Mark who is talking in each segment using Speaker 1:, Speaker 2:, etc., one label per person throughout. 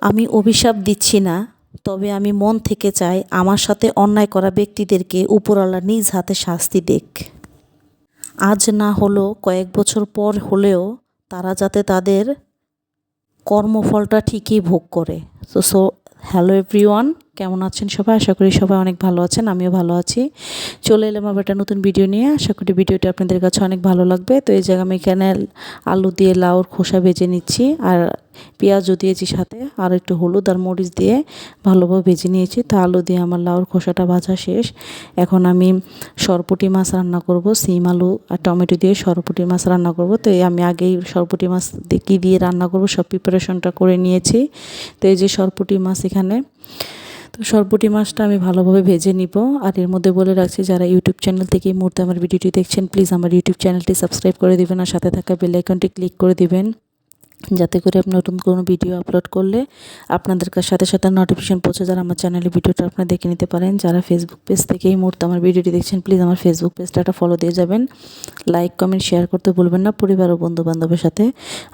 Speaker 1: আমি অভিশাপ দিচ্ছি না, তবে আমি মন থেকে চাই আমার সাথে অন্যায় করা ব্যক্তিদেরকে উপরওয়ালা নিজ হাতে শাস্তি দিক। আজ না হলেও কয়েক বছর পর হলেও তারা যাতে তাদের কর্মফলটা ঠিকই ভোগ করে। সো হ্যালো এভরিওয়ান, কেমন আছেন সবাই? আশা করি সবাই অনেক ভালো আছেন, আমিও ভালো আছি। চলে এলাম আবার একটা নতুন ভিডিও নিয়ে। আশা করি ভিডিওটা আপনাদের কাছে অনেক ভালো লাগবে। তো এই জায়গায় আমি এখানে আলু দিয়ে লাউর খোসা ভেজে নিচ্ছি, আর পেঁয়াজও দিয়েছি সাথে, আর একটু হলুদ আর মরিচ দিয়ে ভালোভাবে ভেজে নিয়েছি। তো আলু দিয়ে আমার লাউর খোসাটা ভাজা শেষ। এখন আমি সরপুঁটি মাছ রান্না করব, সিম আলু আর টমেটো দিয়ে সরপুঁটি মাছ রান্না করব। তো আমি আগেই সরপুঁটি মাছ কী দিয়ে রান্না করব সব প্রিপারেশনটা করে নিয়েছি। তো এই যে সরপুঁটি মাছ এখানে, তো সরপুঁটি মাছটা আমি ভালোভাবে ভেজে নিব। আর এর মধ্যে বলে রাখছি, যারা ইউটিউব চ্যানেল থেকে এই মুহূর্তে আমার ভিডিওটি দেখছেন, প্লিজ আমার ইউটিউব চ্যানেলটি সাবস্ক্রাইব করে দিবেন আর সাথে থাকা বেল আইকনটি ক্লিক করে দিবেন, যাতে করে আপনি নতুন কোনো ভিডিও আপলোড করলে আপনাদের সাথে সাথে নোটিফিকেশন পৌঁছে যারা আমার চ্যানেলে ভিডিওটা আপনারা দেখে নিতে পারেন। যারা ফেসবুক পেজ থেকে এই মুহূর্তে আমার ভিডিওটি দেখছেন, প্লিজ আমার ফেসবুক পেজটা একটা ফলো দিয়ে যাবেন। লাইক কমেন্ট শেয়ার করতে ভুলবেন না। পরিবার ও বন্ধুবান্ধবের সাথে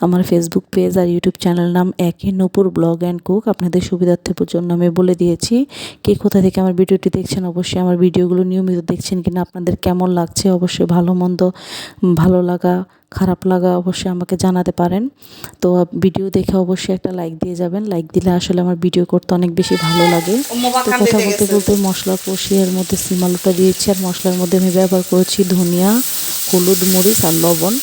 Speaker 1: আমার ফেসবুক পেজ আর ইউটিউব চ্যানেল নাম একই, নূপুর ব্লগ অ্যান্ড কুক। আপনাদের সুবিধার্থের জন্য আমি বলে দিয়েছি। কে কোথা থেকে আমার ভিডিওটি দেখছেন, অবশ্যই আমার ভিডিওগুলো নিয়মিত দেখছেন কিনা, আপনাদের কেমন লাগছে, অবশ্যই ভালো মন্দ, ভালো লাগা খারাপ লাগা অবশ্যই আমাকে জানাতে পারেন। তো ভিডিও দেখে অবশ্যই একটা লাইক দিয়ে যাবেন। লাইক দিলে আসলে আমার ভিডিও করতে অনেক বেশি ভালো লাগে। তো কথা বলতে বলতে মশলা কষিয়ে এর মধ্যে সিম আলুটা দিয়েছি, আর মশলার মধ্যে আমি ব্যবহার করেছি ধনিয়া, হলুদ, মরিচ আর লবণ।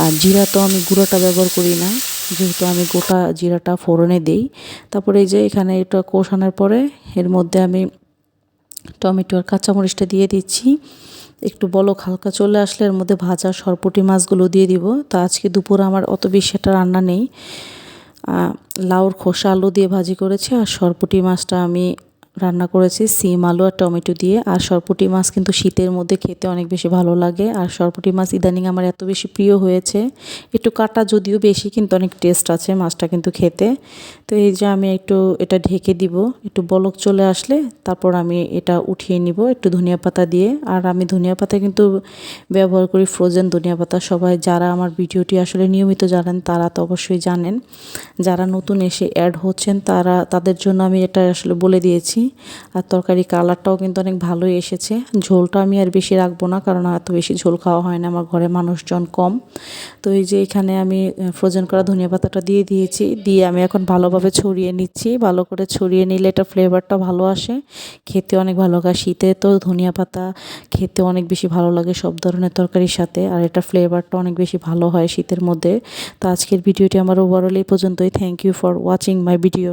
Speaker 1: আর জিরা তো আমি গুঁড়োটা ব্যবহার করি না, যেহেতু আমি গোটা জিরাটা ফোড়নে দিই। তারপরে এই যে এখানে এটা কষানোর পরে এর মধ্যে আমি টমেটো আর কাঁচামরিচটা দিয়ে দিচ্ছি। একটু বলক হালকা চলে আসলে এর মধ্যে ভাজা সরপুঁটি মাছগুলো দিয়ে দিব। তো আজকে দুপুরে আমার অত বেশি একটা রান্না নেই, লাউর খোসা আলু দিয়ে ভাজি করেছি, আর সরপুঁটি মাছটা আমি রান্না করেছি সিম আলু আর টমেটো দিয়ে। আর সরপুঁটি মাছ কিন্তু শীতের মধ্যে খেতে অনেক বেশি ভালো লাগে। আর সরপুঁটি মাছ ইদানিং আমার এত বেশি প্রিয় হয়েছে, একটু কাটা যদিও বেশি, কিন্তু অনেক টেস্ট আছে মাছটা কিন্তু খেতে। তো এই যে আমি একটু এটা ঢেকে দিব, একটু বলক চলে আসলে তারপর আমি এটা উঠিয়ে নিব একটু ধনিয়া পাতা দিয়ে। আর আমি ধনিয়া পাতা কিন্তু ব্যবহার করি ফ্রোজেন ধনিয়া পাতা। সবাই যারা আমার ভিডিওটি আসলে নিয়মিত জানেন তারা তো অবশ্যই জানেন, যারা নতুন এসে অ্যাড হচ্ছেন তাদের জন্য আমি এটা আসলে বলে দিয়েছি। আর তরকারি কালারটাও কিন্তু অনেক ভালোই এসেছে। ঝোলটা আমি আর বেশি রাখবো না, কারণ এত বেশি ঝোল খাওয়া হয় না, আমার ঘরে মানুষজন কম। তো এই যে এখানে আমি ফ্রোজেন করা ধনিয়া পাতাটা দিয়ে দিয়েছি, দিয়ে আমি এখন ভালোভাবে ছড়িয়ে নিচ্ছি। ভালো করে ছড়িয়ে নিলে এটা ফ্লেভারটা ভালো আসে, খেতে অনেক ভালো লাগে। শীতে তো ধনিয়া পাতা খেতে অনেক বেশি ভালো লাগে সব ধরনের তরকারির সাথে, আর এটা ফ্লেভারটা অনেক বেশি ভালো হয় শীতের মধ্যে। তো আজকের ভিডিওটি আমার ওভারঅল এই পর্যন্তই। Thank you for watching my video.